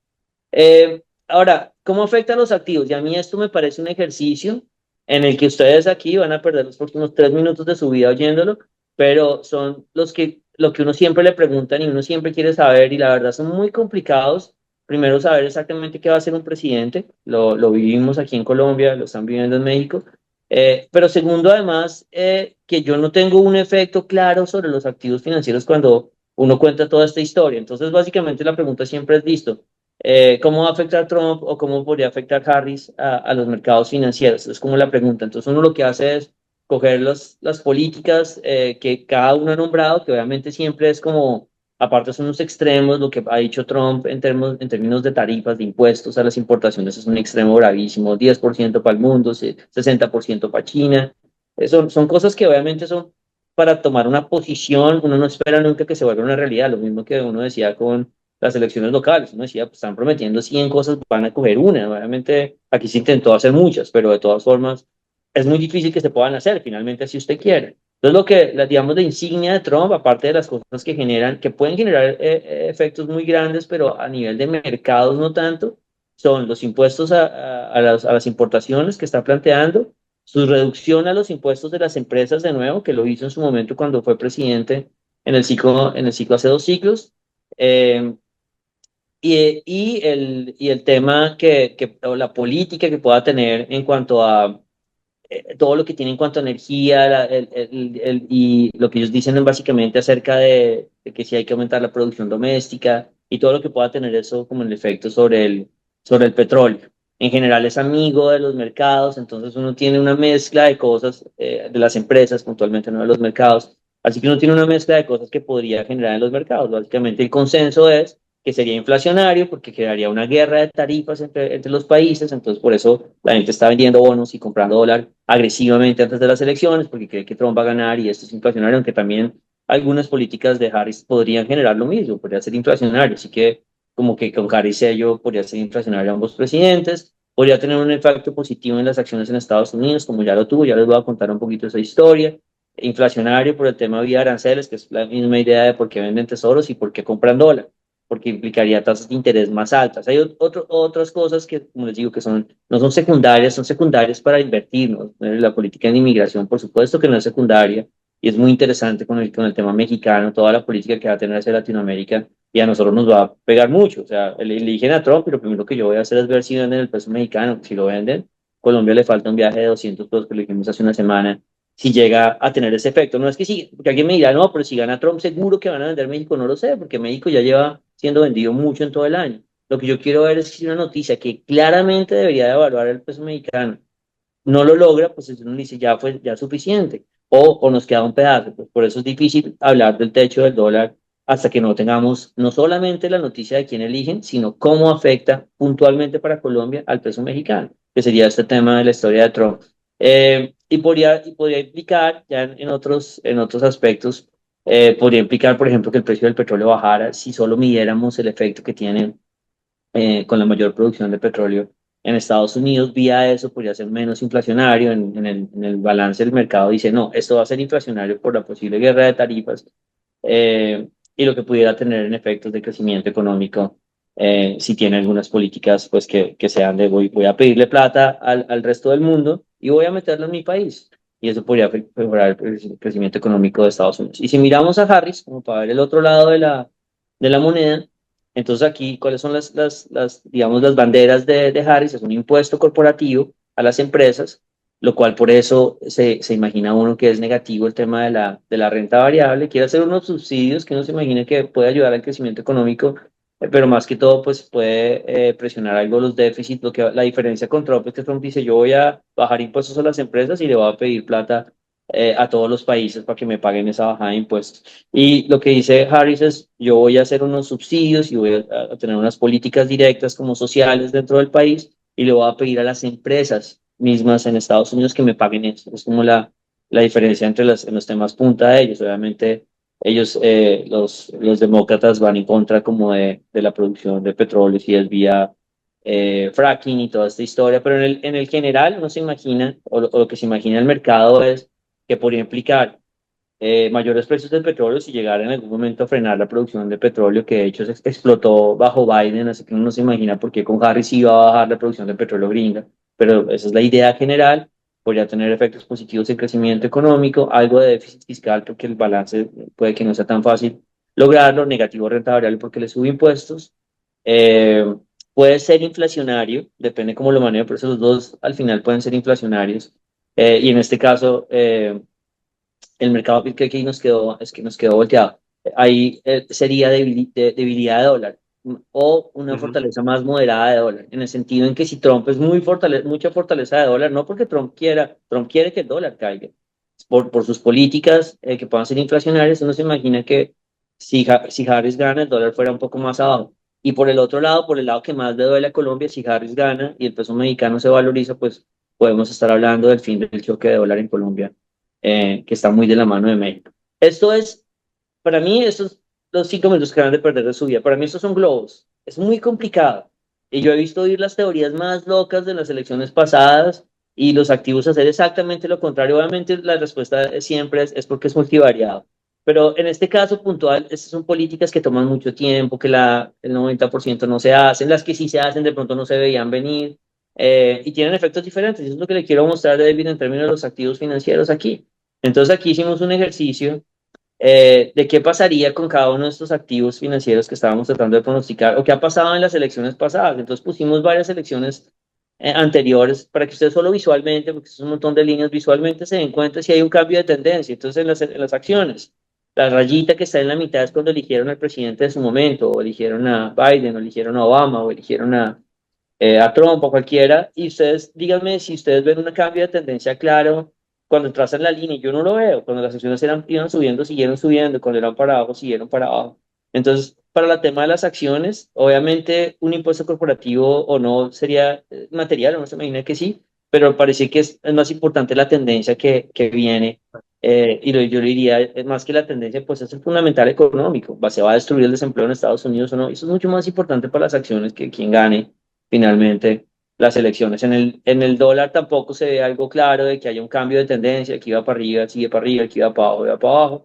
[SPEAKER 2] Ahora, ¿cómo afecta a los activos? Y a mí esto me parece un ejercicio en el que ustedes aquí van a perder los próximos 3 minutos de su vida oyéndolo, pero son lo que uno siempre le preguntan y uno siempre quiere saber y la verdad son muy complicados. Primero, saber exactamente qué va a hacer un presidente. Lo vivimos aquí en Colombia, lo están viviendo en México. Pero segundo, además, que yo no tengo un efecto claro sobre los activos financieros cuando uno cuenta toda esta historia. Entonces, básicamente la pregunta siempre es, listo, ¿cómo va a afectar Trump o cómo podría afectar Harris a los mercados financieros? Es como la pregunta. Entonces uno lo que hace es coger las políticas que cada uno ha nombrado, que obviamente siempre es como, aparte son los extremos, lo que ha dicho Trump en términos de tarifas, de impuestos a las importaciones es un extremo bravísimo, 10% para el mundo, 60% para China. Son cosas que obviamente son para tomar una posición, uno no espera nunca que se vuelva una realidad, lo mismo que uno decía con las elecciones locales. Uno decía, pues están prometiendo 100 cosas, van a coger una. Obviamente aquí se intentó hacer muchas, pero de todas formas es muy difícil que se puedan hacer, finalmente, si usted quiere. Entonces, lo que, digamos, la insignia de Trump, aparte de las cosas que generan, que pueden generar efectos muy grandes, pero a nivel de mercados no tanto, son los impuestos a las importaciones que está planteando, su reducción a los impuestos de las empresas de nuevo, que lo hizo en su momento cuando fue presidente en el ciclo hace 2 ciclos, eh, y el tema o la política que pueda tener en cuanto a todo lo que tiene en cuanto a energía y lo que ellos dicen básicamente acerca de que si hay que aumentar la producción doméstica y todo lo que pueda tener eso como el efecto sobre el petróleo. En general es amigo de los mercados, entonces uno tiene una mezcla de cosas de las empresas, puntualmente no de los mercados. Así que uno tiene una mezcla de cosas que podría generar en los mercados. Básicamente el consenso es que sería inflacionario porque crearía una guerra de tarifas entre los países, entonces por eso la gente está vendiendo bonos y comprando dólar agresivamente antes de las elecciones porque cree que Trump va a ganar y esto es inflacionario, aunque también algunas políticas de Harris podrían generar lo mismo, podría ser inflacionario, así que como que con Harris ello podría ser inflacionario a ambos presidentes, podría tener un efecto positivo en las acciones en Estados Unidos, como ya lo tuvo, ya les voy a contar un poquito esa historia, inflacionario por el tema vía aranceles, que es la misma idea de por qué venden tesoros y por qué compran dólar porque implicaría tasas de interés más altas. Hay otras cosas que, como les digo, que no son secundarias, son secundarias para invertir, ¿no? La política de inmigración, por supuesto que no es secundaria, y es muy interesante con el tema mexicano, toda la política que va a tener hacia Latinoamérica, y a nosotros nos va a pegar mucho. O sea, eligen a Trump, y lo primero que yo voy a hacer es ver si venden el peso mexicano. Si lo venden, Colombia le falta un viaje de 200 pesos que lo dijimos hace una semana, si llega a tener ese efecto. No es que sí, porque alguien me dirá, no, pero si gana Trump, seguro que van a vender México, no lo sé, porque México ya lleva siendo vendido mucho en todo el año. Lo que yo quiero ver es si una noticia que claramente debería de evaluar el peso mexicano no lo logra, pues uno dice ya fue ya suficiente, o nos queda un pedazo. Pues por eso es difícil hablar del techo del dólar hasta que no tengamos no solamente la noticia de quién eligen, sino cómo afecta puntualmente para Colombia al peso mexicano, que sería este tema de la historia de Trump. Y podría implicar ya en otros aspectos, podría implicar, por ejemplo, que el precio del petróleo bajara si solo midiéramos el efecto que tiene con la mayor producción de petróleo en Estados Unidos. Vía eso podría ser menos inflacionario. En el balance del mercado dice, no, esto va a ser inflacionario por la posible guerra de tarifas y lo que pudiera tener en efectos de crecimiento económico si tiene algunas políticas pues que sean de voy a pedirle plata al resto del mundo y voy a meterlo en mi país. Y eso podría mejorar el crecimiento económico de Estados Unidos. Y si miramos a Harris, como para ver el otro lado de la moneda, entonces aquí, ¿cuáles son digamos, las banderas de Harris? Es un impuesto corporativo a las empresas, lo cual por eso se imagina uno que es negativo el tema de la renta variable. Quiere hacer unos subsidios que uno se imagina que puede ayudar al crecimiento económico, pero más que todo, pues puede presionar algo los déficits. La diferencia con Trump es que Trump dice, yo voy a bajar impuestos a las empresas y le voy a pedir plata a todos los países para que me paguen esa bajada de impuestos. Y lo que dice Harris es, yo voy a hacer unos subsidios y voy a tener unas políticas directas como sociales dentro del país y le voy a pedir a las empresas mismas en Estados Unidos que me paguen eso. Es como la diferencia entre en los temas punta de ellos. Obviamente ellos, los demócratas van en contra como de la producción de petróleo si es vía fracking y toda esta historia, pero en el general no se imagina, o lo que se imagina el mercado es que podría implicar mayores precios del petróleo si llegara en algún momento a frenar la producción de petróleo, que de hecho se explotó bajo Biden, así que uno no se imagina por qué con Harris iba a bajar la producción de petróleo gringa, pero esa es la idea general, podría tener efectos positivos en crecimiento económico, algo de déficit fiscal porque el balance puede que no sea tan fácil lograrlo, negativo renta variable porque le sube impuestos, eh, puede ser inflacionario, depende cómo lo maneje, por eso los dos al final pueden ser inflacionarios, y en este caso el mercado que aquí nos quedó volteado. Ahí sería debilidad de dólar o una
[SPEAKER 3] Ujú.
[SPEAKER 2] fortaleza más moderada de dólar, en el sentido en que si Trump es mucha fortaleza de dólar, no porque Trump quiere que el dólar caiga, por sus políticas que puedan ser inflacionarias, uno se imagina que si Harris gana, el dólar fuera un poco más abajo. Y por el otro lado, por el lado que más le duele a Colombia, si Harris gana y el peso mexicano se valoriza, pues podemos estar hablando del fin del choque de dólar en Colombia que está muy de la mano de México. Esto es, para mí, estos los 5 minutos que van de perder de su vida, para mí estos son globos. Es muy complicado. Y yo he visto oír las teorías más locas de las elecciones pasadas y los activos hacer exactamente lo contrario. Obviamente la respuesta siempre es porque es multivariado. Pero en este caso puntual, estas son políticas que toman mucho tiempo, que el 90% no se hacen, las que sí se hacen de pronto no se veían venir y tienen efectos diferentes. Y eso es lo que le quiero mostrar, David, en términos de los activos financieros aquí. Entonces aquí hicimos un ejercicio de qué pasaría con cada uno de estos activos financieros que estábamos tratando de pronosticar o qué ha pasado en las elecciones pasadas. Entonces pusimos varias elecciones anteriores para que ustedes solo visualmente, porque es un montón de líneas, visualmente se den cuenta si hay un cambio de tendencia. Entonces en las acciones, la rayita que está en la mitad es cuando eligieron al presidente de su momento, o eligieron a Biden, o eligieron a Obama, o eligieron a Trump o cualquiera, y ustedes díganme si ustedes ven un cambio de tendencia claro cuando trazan la línea. Yo no lo veo. Cuando las acciones iban subiendo, siguieron subiendo. Cuando eran para abajo, siguieron para abajo. Entonces, para el tema de las acciones, obviamente un impuesto corporativo o no sería material, uno se imagina que sí, pero parece que es más importante la tendencia que viene. Yo le diría, más que la tendencia, pues es el fundamental económico. ¿Se va a destruir el desempleo en Estados Unidos o no? Eso es mucho más importante para las acciones que quien gane finalmente las elecciones. En el dólar tampoco se ve algo claro de que haya un cambio de tendencia, que iba para arriba, sigue para arriba, que iba para abajo, iba para abajo.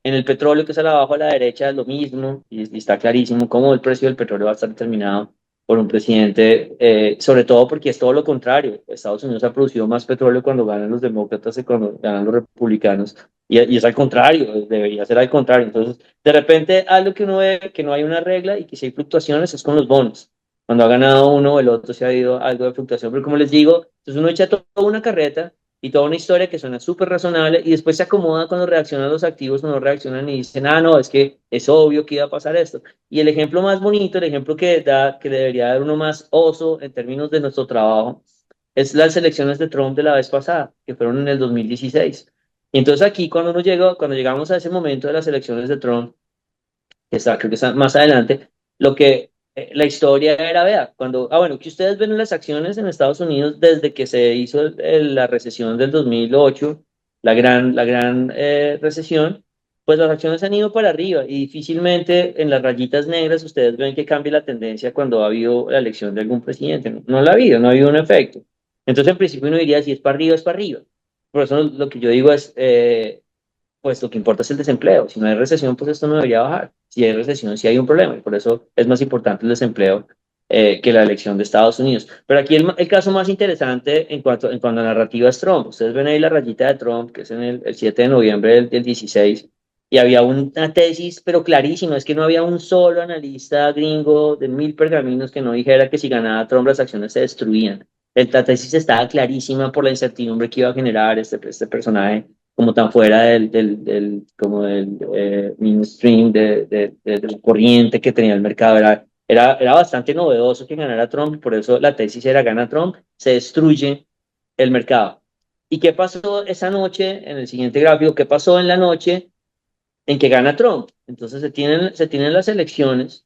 [SPEAKER 2] En el petróleo, que es a la abajo a la derecha, es lo mismo, y está clarísimo cómo el precio del petróleo va a estar determinado por un presidente, sobre todo porque es todo lo contrario. Estados Unidos ha producido más petróleo cuando ganan los demócratas y cuando ganan los republicanos, y es al contrario, debería ser al contrario. Entonces, de repente, algo que uno ve que no hay una regla y que si hay fluctuaciones es con los bonos. Cuando ha ganado uno, el otro se ha habido algo de fluctuación. Pero como les digo, entonces uno echa toda una carreta y toda una historia que suena súper razonable y después se acomoda cuando reaccionan los activos, cuando reaccionan y dicen, ah, no, es que es obvio que iba a pasar esto. Y el ejemplo más bonito, el ejemplo que debería dar uno más oso en términos de nuestro trabajo, es las elecciones de Trump de la vez pasada, que fueron en el 2016. Y entonces aquí cuando llegamos a ese momento de las elecciones de Trump, que está, creo que está más adelante, lo que la historia era, vea, bueno, que ustedes ven en las acciones en Estados Unidos desde que se hizo la recesión del 2008, la gran recesión, pues las acciones han ido para arriba y difícilmente en las rayitas negras ustedes ven que cambie la tendencia cuando ha habido la elección de algún presidente. No, no la ha habido, no ha habido un efecto. Entonces, en principio uno diría, si es para arriba, es para arriba. Por eso lo que yo digo es, pues lo que importa es el desempleo. Si no hay recesión, pues esto no debería bajar. Si hay recesión, sí hay un problema y por eso es más importante el desempleo que la elección de Estados Unidos. Pero aquí el caso más interesante en cuanto a narrativa es Trump. Ustedes ven ahí la rayita de Trump, que es en el 7 de noviembre del 16, y había una tesis, pero clarísima, es que no había un solo analista gringo de 1000 pergaminos que no dijera que si ganaba Trump las acciones se destruían. La tesis estaba clarísima por la incertidumbre que iba a generar este personaje como tan fuera como del mainstream, de la corriente que tenía el mercado. Era bastante novedoso que ganara Trump, por eso la tesis era gana Trump, se destruye el mercado. ¿Y qué pasó esa noche en el siguiente gráfico? ¿Qué pasó en la noche en que gana Trump? Entonces se tienen las elecciones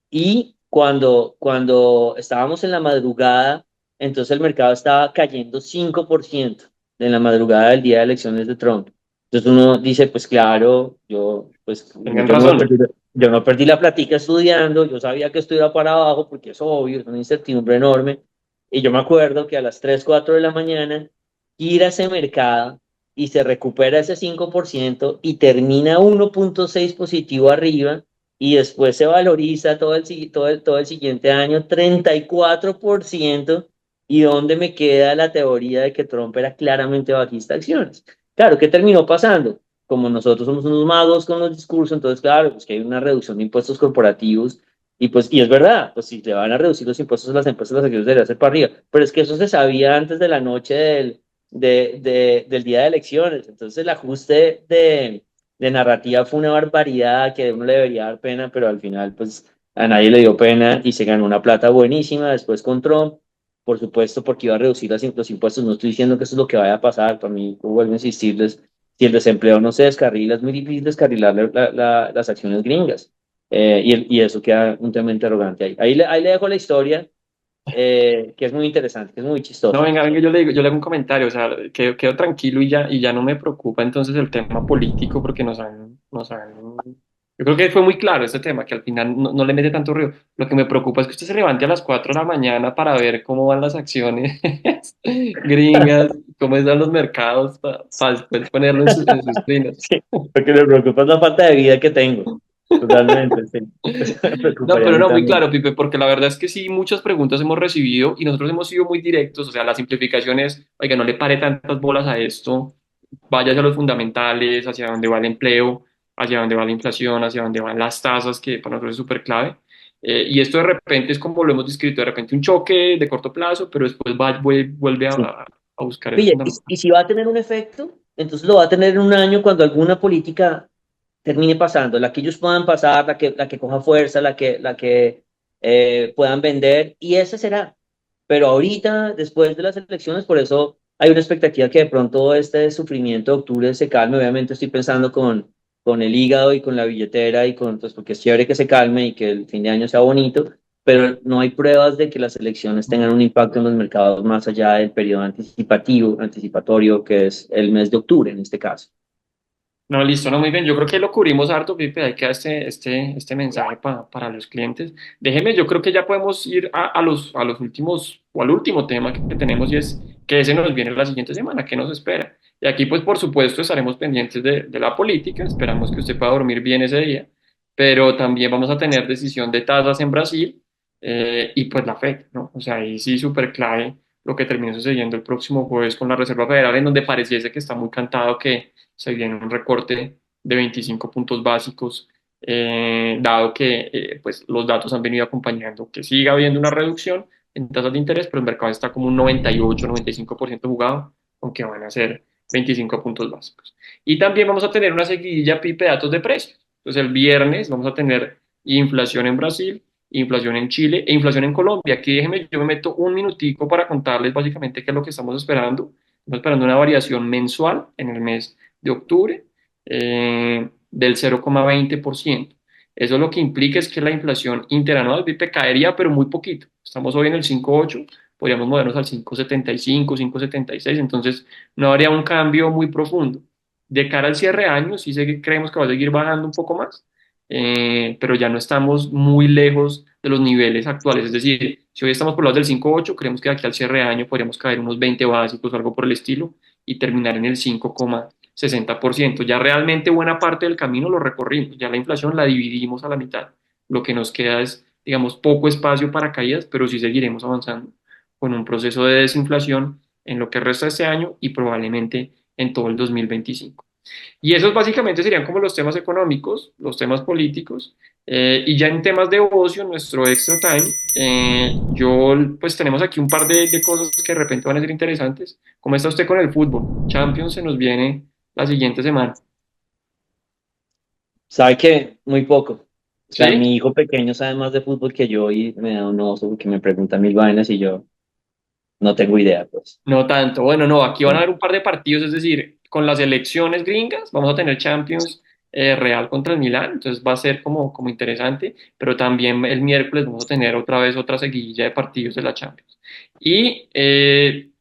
[SPEAKER 2] y cuando estábamos en la madrugada, entonces el mercado estaba cayendo 5% en la madrugada del día de elecciones de Trump. Entonces uno dice, pues claro,
[SPEAKER 3] Tenían razón.
[SPEAKER 2] yo no perdí la plática estudiando, yo sabía que esto iba para abajo porque es obvio, es una incertidumbre enorme. Y yo me acuerdo que a las 3 4 de la mañana, ir a ese mercado y se recupera ese 5% y termina 1,6 positivo arriba y después se valoriza todo el siguiente año 34%. ¿Y dónde me queda la teoría de que Trump era claramente bajista de acciones? Claro, ¿qué terminó pasando? Como nosotros somos unos magos con los discursos, entonces claro, pues que hay una reducción de impuestos corporativos y es verdad, pues si le van a reducir los impuestos a las empresas, las acciones deberían ser para arriba, pero es que eso se sabía antes de la noche del día de elecciones, entonces el ajuste de narrativa fue una barbaridad que a uno le debería dar pena, pero al final pues a nadie le dio pena y se ganó una plata buenísima después con Trump, por supuesto porque iba a reducir los impuestos, no estoy diciendo que eso es lo que vaya a pasar, para mí vuelvo a insistirles, si el desempleo no se descarrila, es muy difícil descarrilar las acciones gringas. Y eso queda un tema interrogante ahí. Ahí le dejo la historia, que es muy interesante, que es muy
[SPEAKER 3] No,
[SPEAKER 2] chistosa.
[SPEAKER 3] venga, yo le hago un comentario, o sea, quedo tranquilo y ya no me preocupa entonces el tema político porque nos han Yo creo que fue muy claro este tema, que al final no le mete tanto ruido. Lo que me preocupa es que usted se levante a las 4 de la mañana para ver cómo van las acciones gringas, cómo están los mercados, para después ponerlo en sus trinos.
[SPEAKER 2] Sí, porque me preocupa es la falta de vida que tengo. Totalmente, sí. Eso me
[SPEAKER 3] No,
[SPEAKER 2] preocuparía a
[SPEAKER 3] pero
[SPEAKER 2] mí
[SPEAKER 3] no, muy
[SPEAKER 2] también.
[SPEAKER 3] claro, Pipe, porque la verdad es que sí, muchas preguntas hemos recibido y nosotros hemos sido muy directos, o sea, la simplificación es, oiga, no le pare tantas bolas a esto, vaya hacia los fundamentales, hacia dónde va el empleo, hacia dónde va la inflación, hacia dónde van las tasas, que para nosotros es súper clave. Y esto de repente es como lo hemos descrito, de repente un choque de corto plazo, pero después vuelve
[SPEAKER 2] Sí.
[SPEAKER 3] a buscar el
[SPEAKER 2] Oye,
[SPEAKER 3] fundamental.
[SPEAKER 2] y si va a tener un efecto, entonces lo va a tener en un año cuando alguna política termine pasando, la que ellos puedan pasar, la que coja fuerza, la que puedan vender, y ese será. Pero ahorita, después de las elecciones, por eso hay una expectativa que de pronto este sufrimiento de octubre se calme. Obviamente estoy pensando con el hígado y con la billetera y con, pues porque es chévere que se calme y que el fin de año sea bonito, pero no hay pruebas de que las elecciones tengan un impacto en los mercados más allá del periodo anticipatorio, que es el mes de octubre en este caso.
[SPEAKER 3] No, listo, no, muy bien. Yo creo que lo cubrimos harto, Pipe. Hay que dar este mensaje para los clientes. Déjeme, yo creo que ya podemos ir a los últimos, o al último tema que tenemos y es que ese nos viene la siguiente semana, ¿qué nos espera? Y aquí, pues, por supuesto, estaremos pendientes de la política. Esperamos que usted pueda dormir bien ese día, pero también vamos a tener decisión de tasas en Brasil y pues la FED, ¿no? O sea, ahí sí súper clave lo que termine sucediendo el próximo jueves con la Reserva Federal, en donde pareciese que está muy cantado que se viene un recorte de 25 puntos básicos, dado que pues, los datos han venido acompañando que siga habiendo una reducción en tasas de interés, pero el mercado está como un 98-95% jugado, aunque van a ser 25 puntos básicos. Y también vamos a tener una seguidilla pipe de datos de precios. Entonces el viernes vamos a tener inflación en Brasil, inflación en Chile e inflación en Colombia. Aquí déjenme, yo me meto un minutico para contarles básicamente qué es lo que estamos esperando. Estamos esperando una variación mensual en el mes de octubre del 0,20%. Eso lo que implica es que la inflación interanual BIP caería, pero muy poquito. Estamos hoy en el 5,8, podríamos movernos al 5,75, 5,76, entonces no habría un cambio muy profundo. De cara al cierre de año, sí creemos que va a seguir bajando un poco más, pero ya no estamos muy lejos de los niveles actuales. Es decir, si hoy estamos por los del 5,8, creemos que de aquí al cierre de año podríamos caer unos 20 básicos o algo por el estilo y terminar en el 5,60%. Ya realmente buena parte del camino lo recorrimos, ya la inflación la dividimos a la mitad. Lo que nos queda es, digamos, poco espacio para caídas, pero sí seguiremos avanzando con un proceso de desinflación en lo que resta de este año y probablemente en todo el 2025. Y esos básicamente serían como los temas económicos, los temas políticos, y ya en temas de ocio, nuestro extra time, yo pues tenemos aquí un par de cosas que de repente van a ser interesantes. ¿Cómo está usted con el fútbol? Champions se nos viene la siguiente semana.
[SPEAKER 2] ¿Sabe qué? Muy poco. O sea,
[SPEAKER 3] ¿Sí?
[SPEAKER 2] mi hijo pequeño sabe más de fútbol que yo y me da un oso porque me pregunta mil vainas y yo no tengo idea, pues.
[SPEAKER 3] No tanto. Bueno, no, aquí van a haber un par de partidos, es decir, con las elecciones gringas vamos a tener Champions Real contra el Milán, entonces va a ser como interesante, pero también el miércoles vamos a tener otra vez otra seguidilla de partidos de la Champions. Y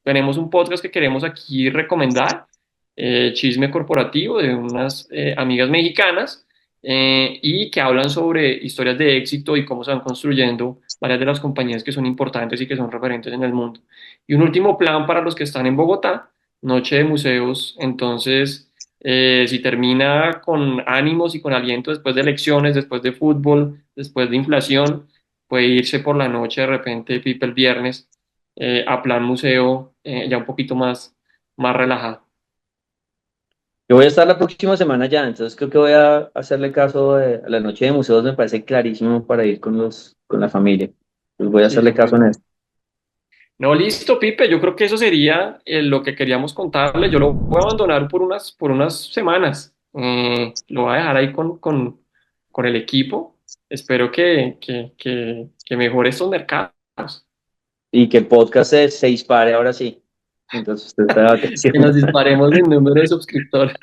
[SPEAKER 3] tenemos un podcast que queremos aquí recomendar, Chisme Corporativo, de unas amigas mexicanas, y que hablan sobre historias de éxito y cómo se van construyendo varias de las compañías que son importantes y que son referentes en el mundo. Y un último plan para los que están en Bogotá, Noche de Museos. Entonces, si termina con ánimos y con aliento después de elecciones, después de fútbol, después de inflación, puede irse por la noche de repente, Pipe, el viernes, a plan museo, ya un poquito más relajado.
[SPEAKER 2] Yo voy a estar la próxima semana ya, entonces creo que voy a hacerle caso a la noche de museos, me parece clarísimo para ir con la familia. Pues voy a
[SPEAKER 3] Sí,
[SPEAKER 2] hacerle
[SPEAKER 3] muy
[SPEAKER 2] caso en
[SPEAKER 3] bien.
[SPEAKER 2] eso.
[SPEAKER 3] No, listo, Pipe. Yo creo que eso sería lo que queríamos contarle. Yo lo voy a abandonar por unas semanas. Lo voy a dejar ahí con el equipo. Espero que mejore estos mercados,
[SPEAKER 2] Y que el podcast se dispare ahora sí. Entonces usted está de
[SPEAKER 3] que nos
[SPEAKER 2] vacaciones.
[SPEAKER 3] disparemos en número de suscriptores.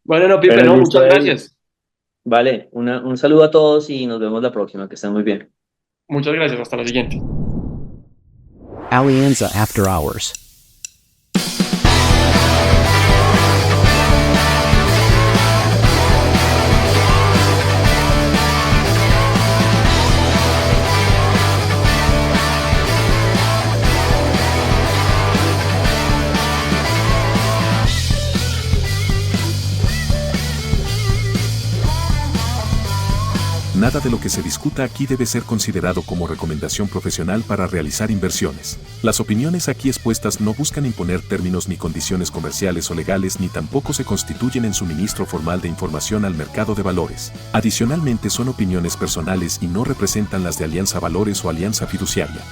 [SPEAKER 3] Bueno, no, Pipe,
[SPEAKER 2] Bueno,
[SPEAKER 3] no,
[SPEAKER 2] listo,
[SPEAKER 3] muchas
[SPEAKER 2] Eddie.
[SPEAKER 3] gracias.
[SPEAKER 2] Vale, un saludo a todos y nos vemos la próxima, que estén muy bien.
[SPEAKER 3] Muchas gracias. Hasta la siguiente.
[SPEAKER 1] Alianza After Hours.
[SPEAKER 4] Nada de lo que se discuta aquí debe ser considerado como recomendación profesional para realizar inversiones. Las opiniones aquí expuestas no buscan imponer términos ni condiciones comerciales o legales ni tampoco se constituyen en suministro formal de información al mercado de valores. Adicionalmente son opiniones personales y no representan las de Alianza Valores o Alianza Fiduciaria.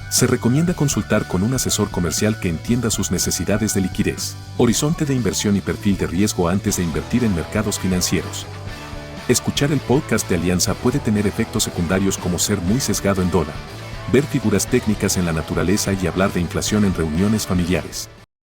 [SPEAKER 4] Se recomienda consultar con un asesor comercial que entienda sus necesidades de liquidez, horizonte de inversión y perfil de riesgo antes de invertir en mercados financieros. Escuchar el podcast de Alianza puede tener efectos secundarios como ser muy sesgado en dólar, ver figuras técnicas en la naturaleza y hablar de inflación en reuniones familiares.